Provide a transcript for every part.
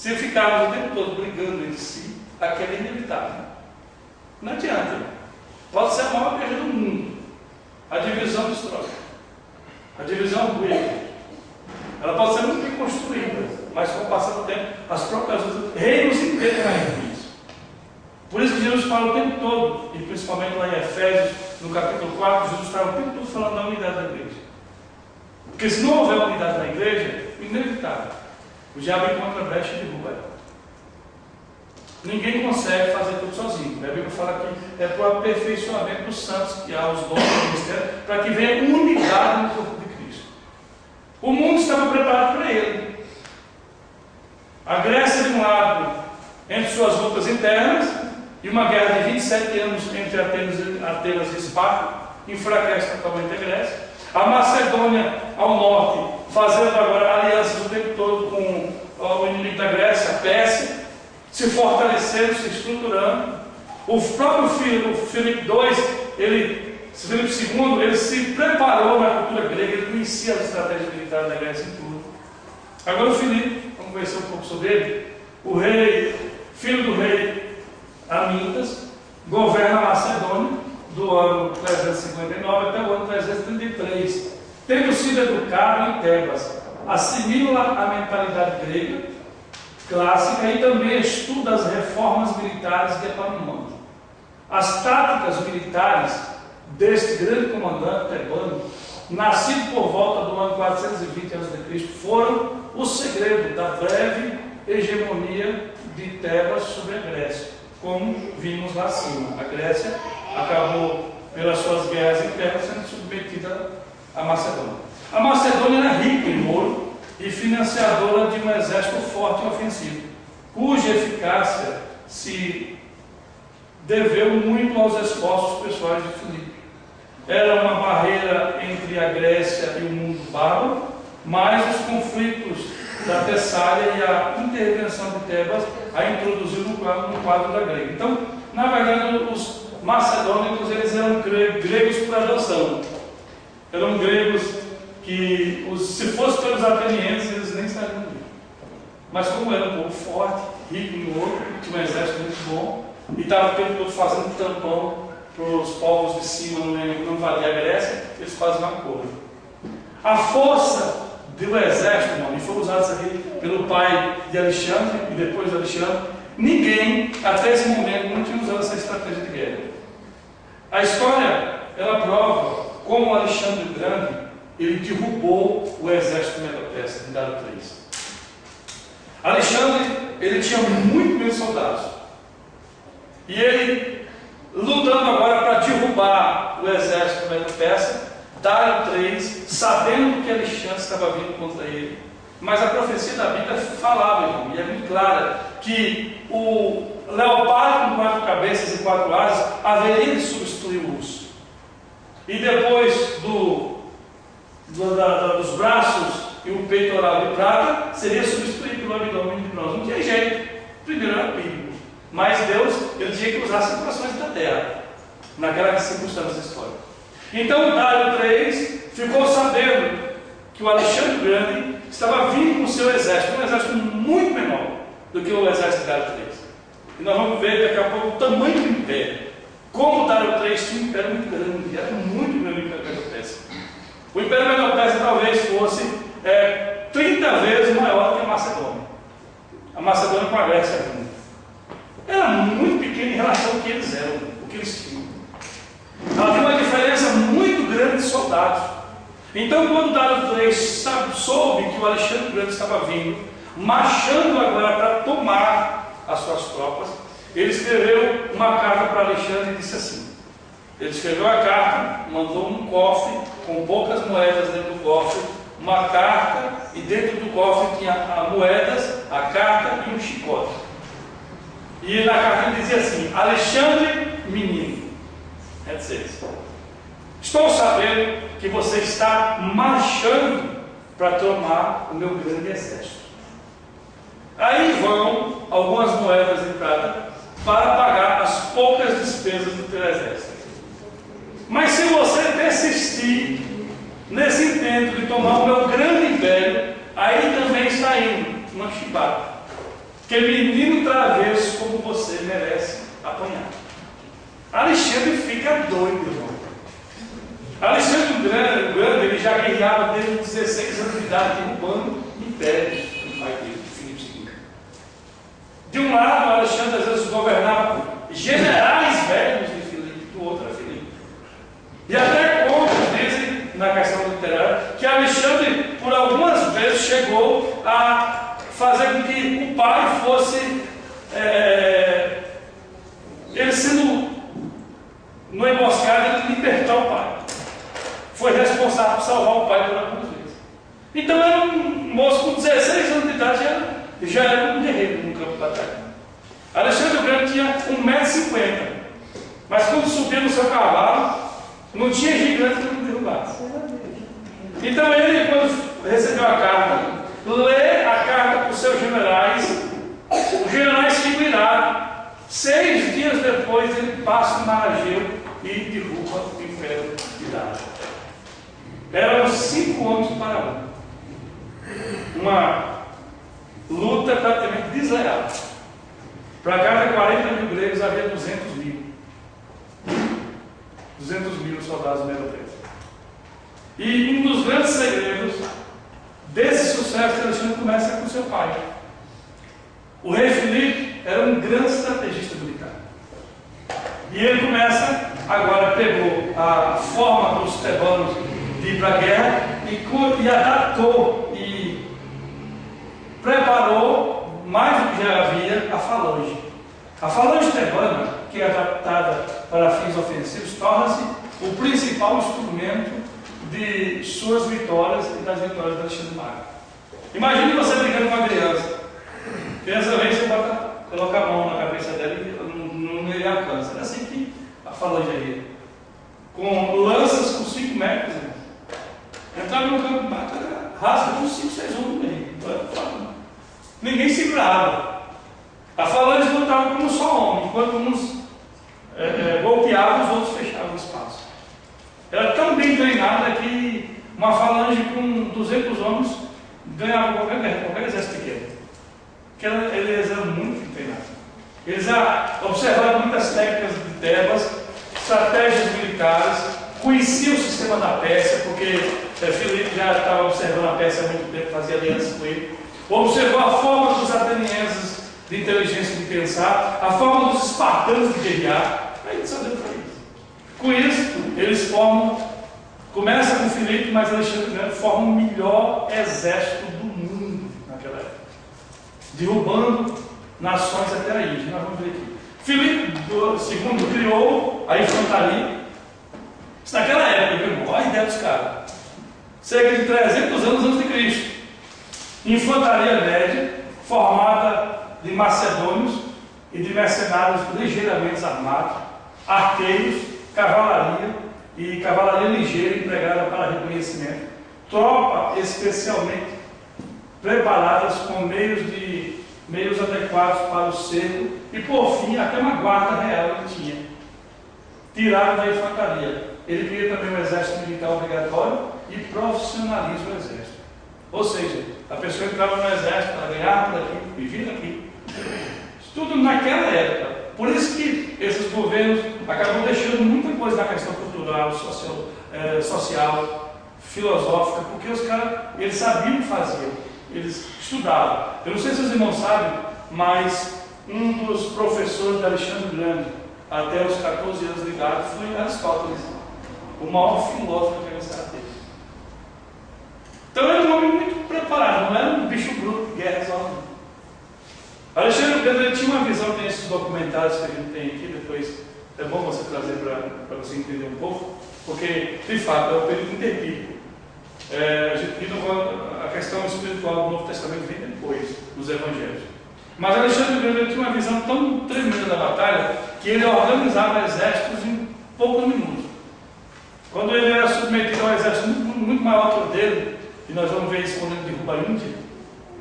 Se ficarmos o tempo todo brigando entre si, a queda é inevitável. Não adianta. Pode ser a maior guerra do mundo. A divisão destrói. A divisão ruim. Ela pode ser muito bem construída, mas com o passar do tempo, as próprias reinos inteiros caem nisso. Por isso que Jesus fala o tempo todo, e principalmente lá em Efésios, no capítulo 4, Jesus está o tempo todo falando da unidade da igreja. Porque se não houver unidade na igreja, inevitável. O diabo encontra a brecha e derruba ela. Ninguém consegue fazer tudo sozinho. A Bíblia fala que é para o aperfeiçoamento dos santos, que há os dons do ministério, para que venha unidade no corpo de Cristo. O mundo estava preparado para ele. A Grécia, de um lado, entre suas lutas internas, e uma guerra de 27 anos entre Atenas e Esparta, enfraquece totalmente a Grécia. A Macedônia, ao norte, fazendo agora alianças o tempo todo com o inimigo da Grécia, a Pérsia, se fortalecendo, se estruturando. O próprio Filipe II, Filipe II, ele se preparou na cultura grega, ele conhecia as estratégias militares da Grécia e tudo. Agora o Filipe, vamos conhecer um pouco sobre ele, o rei, filho do rei Amintas, governa a Macedônia do ano 359 até o ano 333, tendo sido educado em Tebas, assimila a mentalidade grega clássica e também estuda as reformas militares de Epaminondas. As táticas militares deste grande comandante tebano, nascido por volta do ano 420 a.C., foram o segredo da breve hegemonia de Tebas sobre a Grécia. Como vimos lá acima, a Grécia acabou, pelas suas guerras internas, sendo submetida à Macedônia. A Macedônia era rica em ouro e financiadora de um exército forte e ofensivo, cuja eficácia se deveu muito aos esforços pessoais de Filipe. Era uma barreira entre a Grécia e o mundo bárbaro, mas os conflitos da Tessália e a intervenção de Tebas a introduziu no quadro da grega. Então, na verdade, os macedônicos eles eram gregos por adoção. Eram gregos que, se fosse pelos atenienses, eles nem estariam ali. Mas como era um povo forte, rico em ouro, tinha um exército muito bom, e estava o tempo todo fazendo tampão para os povos de cima, não valia a Grécia, eles fazem um acordo. A força do exército, irmão, e foi usado isso aqui pelo pai de Alexandre e depois de Alexandre, ninguém até esse momento não tinha usado essa estratégia de guerra. A história, ela prova como Alexandre o Grande, ele derrubou o exército medo-persa em Dário III. Alexandre, ele tinha muito menos soldados. E ele, lutando agora para derrubar o exército medo-persa, Dário III, sabendo que Alexandre estava vindo contra ele, mas a profecia da Bíblia falava, irmão, e é muito clara, que o leopardo com 4 cabeças e 4 asas haveria de substituir o urso. E depois dos braços e o peitoral de prata, seria substituído pelo abdômen de bronze. Não tinha jeito. Primeiro era bíblico. Mas Deus, ele tinha que usar as situações da terra, naquela circunstância histórica. Então Dário III ficou sabendo que o Alexandre o Grande estava vindo com o seu exército, um exército muito menor do que o exército de Dário III. E nós vamos ver daqui a pouco o tamanho do império. Como Dário III tinha um império muito grande, era muito grande o império medo-persa. O império medo-persa talvez fosse 30 vezes maior que a Macedônia. A Macedônia com a Grécia era muito pequena em relação ao que eles eram, o que eles tinham. Ela tem uma diferença muito grande de soldados. Então, quando Dário III soube que o Alexandre o Grande estava vindo, marchando agora para tomar as suas tropas, ele escreveu uma carta para Alexandre e disse assim: ele escreveu a carta, mandou um cofre com poucas moedas dentro do cofre, uma carta, e dentro do cofre tinha moedas, a carta e um chicote. E na carta ele dizia assim: Alexandre, menino, estou sabendo que você está marchando para tomar o meu grande exército. Aí vão algumas moedas de prata para pagar as poucas despesas do teu exército. Mas se você persistir nesse intento de tomar o meu grande império, aí também está indo uma chibata. que menino travesso como você merece apanhar. Alexandre fica doido, irmão. Alexandre o Grande, ele já guerreava desde os 16 anos de idade, derrubando impérios do pai dele, Filipe II. De um lado, Alexandre às vezes governava por generais velhos de Filipe, do outro era Filipe. E até conta, dizem, na questão literária, que Alexandre, por algumas vezes, chegou a fazer com que o pai fosse, ele sendo no emboscado, ele libertar o pai. Foi responsável por salvar o pai por algumas vezes. Então era um moço com 16 anos de idade, já era um guerreiro no campo de batalha. Alexandre o Grande tinha 1,50 m, mas quando subia no seu cavalo, não tinha gigante que não derrubasse. Então ele, quando recebeu a carta, lê a carta para os seus generais, os generais ficam irados. 6 dias depois ele passa o Marageu e derruba o Império de Dário. Eram 5 homens para um. Uma luta praticamente desleal. Para cada 40 mil gregos havia 200 mil. 200 mil soldados europeus. E um dos grandes segredos desse sucesso que Alexandre começa com seu pai. O rei Filipe era um grande estrategista militar. E ele começa, agora pegou a forma dos tebanos de ir para a guerra e adaptou e preparou, mais do que já havia, a falange. A falange tebana, que é adaptada para fins ofensivos, torna-se o principal instrumento de suas vitórias e das vitórias de Alexandre Magno. Imagine você brigando com uma criança. A criança vem, você coloca a mão na cabeça dela e não lhe alcança. É assim que a falange ia. Com lanças com 5 metros. Entrava no campo de batalha, rasga com 5, 6 homens no meio. Ninguém segurava. A falange lutava como só homem, enquanto uns golpeavam, os outros fechavam o espaço. Era tão bem treinada que uma falange com 200 homens ganhava qualquer exército pequeno. Porque eles eram muito treinados. Eles observaram muitas técnicas de Tebas, estratégias militares, conheciam o sistema da Pérsia, porque Filipe já estava observando a Pérsia há muito tempo, fazia aliança com ele. Observou a forma dos atenienses de inteligência de pensar, a forma dos espartanos de guerrear. Aí eles sabiam para isso. Com isso, eles começa com Filipe, mas Alexandre Grande forma o melhor exército do mundo naquela época, derrubando nações até a Índia. Nós vamos ver aqui. Filipe II criou a infantaria. Isso naquela época, meu irmão, olha a ideia dos caras. Cerca de 300 anos antes de Cristo. Infantaria média, formada de macedônios e de mercenários ligeiramente armados, arqueiros, cavalaria e cavalaria ligeira empregada para reconhecimento, tropa especialmente preparadas com meios adequados para o cerco e, por fim, até uma guarda real ele tinha, tirado da infantaria. Ele queria também um exército militar obrigatório e profissionalismo do exército. Ou seja, a pessoa entrava no exército para ganhar por aqui e vir aqui. Isso tudo naquela época. Por isso que esses governos acabam deixando muita coisa na questão cultural, social, filosófica, porque os caras, eles sabiam o que faziam, eles estudavam. Eu não sei se os irmãos sabem, mas um dos professores de Alexandre Grande, até os 14 anos de idade, foi Aristóteles, o maior filósofo que essa teve. Então era um homem muito preparado, não era um bicho bruto, guerra só. Alexandre Grande tinha uma visão, tem esses documentários que a gente tem aqui, depois é bom você trazer para você entender um pouco, porque, de fato, é um período interbíblico. A questão espiritual do Novo Testamento vem depois, nos Evangelhos. Mas Alexandre Grande tinha uma visão tão tremenda da batalha, que ele organizava exércitos em poucos minutos. Quando ele era submetido a um exército muito maior que o dele, e nós vamos ver isso quando ele derruba a Índia,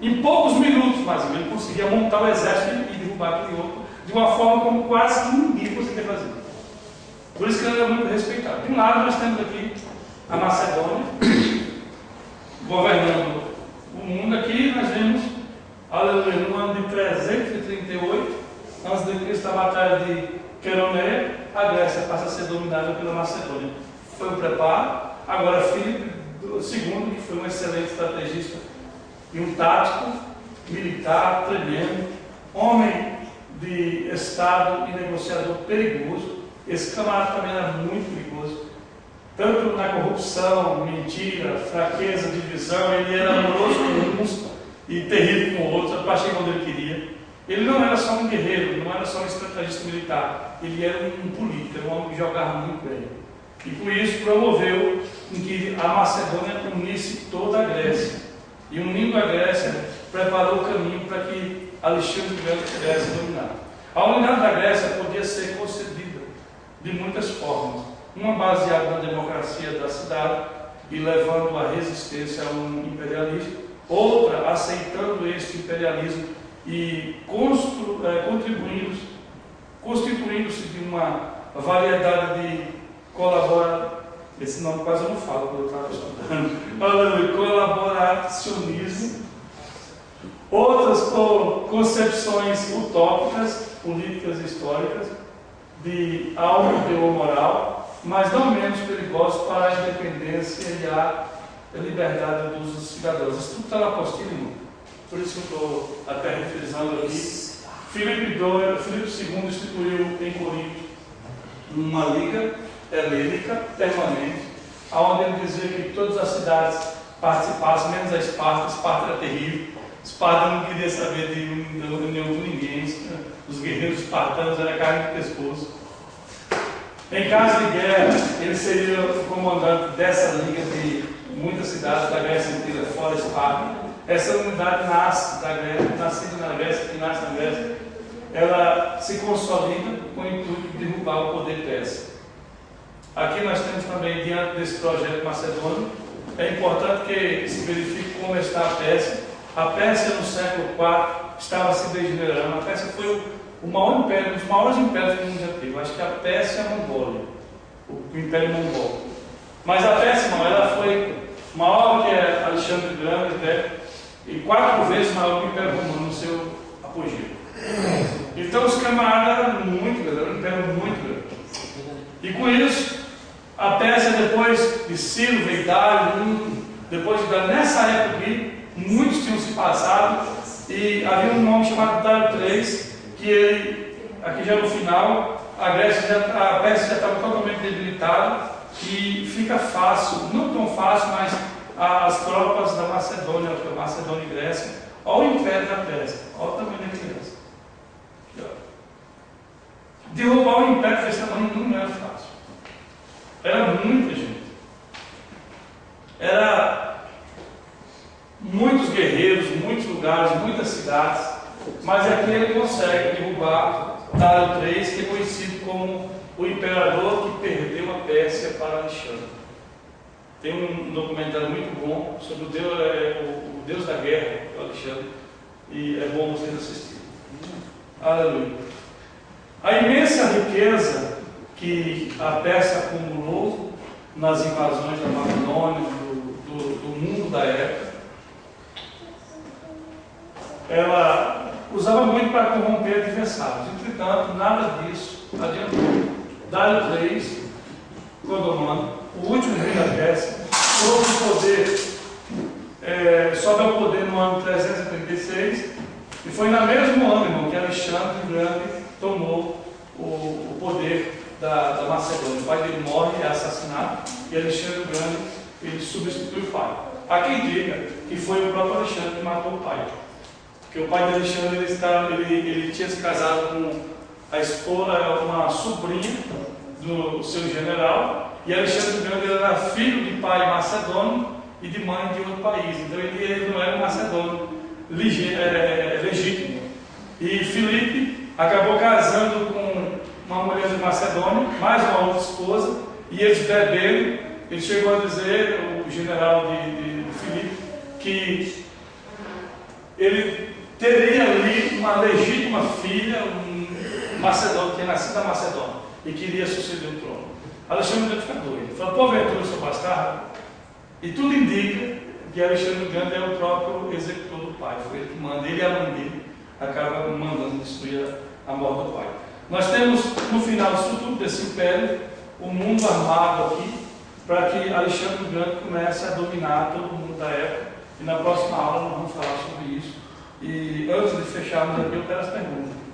em poucos minutos, mais ou menos, ele conseguia montar o exército e derrubar aquele outro de uma forma como quase ninguém conseguia fazer. Por isso que ele era muito respeitado. De um lado, nós temos aqui a Macedônia, governando o mundo. Aqui nós vemos aleluia, no ano de 338, antes de Cristo, a batalha de Queroneia, a Grécia passa a ser dominada pela Macedônia. Foi o preparo. Agora Filipe II, que foi um excelente estrategista e um tático militar tremendo, homem de Estado e negociador perigoso. Esse camarada também era muito perigoso, tanto na corrupção, mentira, fraqueza, divisão. Ele era amoroso com uns e terrível com outros, para chegar onde ele queria. Ele não era só um guerreiro, não era só um estrategista militar, ele era um político, era um homem que jogava muito bem. E por isso promoveu em que a Macedônia unisse toda a Grécia. E unindo a Grécia, preparou o caminho para que Alexandre o Grande pudesse dominar. A unidade da Grécia podia ser concedida de muitas formas. Uma baseada na democracia da cidade e levando a resistência a um imperialismo. Outra aceitando este imperialismo e constituindo-se de uma variedade de esse nome quase eu não falo quando eu estava estudando, colaboracionismo, outras por concepções utópicas, políticas e históricas, de alto teor moral, mas não menos perigosos para a independência e a liberdade dos cidadãos. Isso tudo está na apostila, irmão. Por isso que eu estou até refrisando aqui. Filipe II instituiu em Corinto uma liga helênica permanente, onde ele dizia que todas as cidades participassem, menos a Esparta. Esparta era terrível. Esparta não queria saber de união com ninguém. Os guerreiros espartanos eram carne de pescoço. Em caso de guerra, ele seria o comandante dessa liga de muitas cidades da Grécia inteira, fora Esparta. Essa unidade nasce da Grécia, nascida na Grécia, que nasce na Grécia, ela se consolida com o intuito de derrubar o poder persa. Aqui nós temos também, diante desse projeto macedônio, é importante que se verifique como está a Pérsia. A Pérsia, no século IV, estava se degenerando. A Pérsia foi o maior império, um dos maiores impérios que o mundo já teve. Eu acho que a Pérsia é a Mongólia, o Império Mongol. Mas a Pérsia, não, ela foi maior que Alexandre o Grande, né? E 4 vezes maior que o Império Romano no seu apogeu. Então os camaradas eram muito grandes, era um império muito grande. E com isso, a Pérsia, depois de Ciro, veio Dário, depois de Dário, nessa época aqui, muitos tinham se passado, e havia um nome chamado Dário III, que ele, aqui já no final, a Pérsia já estava totalmente debilitada, e fica fácil, não tão fácil, mas as tropas da Macedônia, Macedônia e Grécia, olha o império da Pérsia, olha o tamanho da Grécia. Derrubar o império desse tamanho não era fácil. Era muita gente. Era muitos guerreiros, muitos lugares, muitas cidades. Mas aqui ele consegue derrubar Dário III, que é conhecido como o imperador que perdeu a Pérsia para Alexandre. Tem um documentário muito bom sobre o Deus da Guerra, o Alexandre, e é bom vocês assistirem. Aleluia. A imensa riqueza que a Pérsia acumulou nas invasões da Babilônia, do mundo da época, ela usava muito para corromper adversários. Entretanto, nada disso adiantou. Dário III, Clodomando, o último rei da Pérsia, sobe ao poder no ano 336, e foi no mesmo ano, irmão, que Alexandre o Grande tomou o poder da Macedônia. O pai dele morre, é assassinado, e Alexandre o Grande ele substitui o pai. Há quem diga que foi o próprio Alexandre que matou o pai, porque o pai de Alexandre ele tinha se casado com a esposa, uma sobrinha do seu general, e Alexandre o Grande era filho de pai macedônio e de mãe de outro país, então ele não era um macedônio legítimo. E Filipe acabou casando com uma mulher de Macedônia, mais uma outra esposa, e eles beberam. Ele chegou a dizer, o general de Filipe, que ele teria ali uma legítima filha, um macedônio, que tinha nascido da Macedônia, e queria suceder o trono. Alexandre deve ficar doido. Ele falou: porventura, seu bastardo? E tudo indica, porque Alexandre o Grande é o próprio executor do pai, foi ele que manda, ele e a mãe dele acaba mandando destruir a morte do pai. Nós temos no final disso tudo, desse império, o mundo armado aqui, para que Alexandre o Grande comece a dominar todo mundo da época, e na próxima aula nós vamos falar sobre isso. E antes de fecharmos aqui, eu quero as perguntas.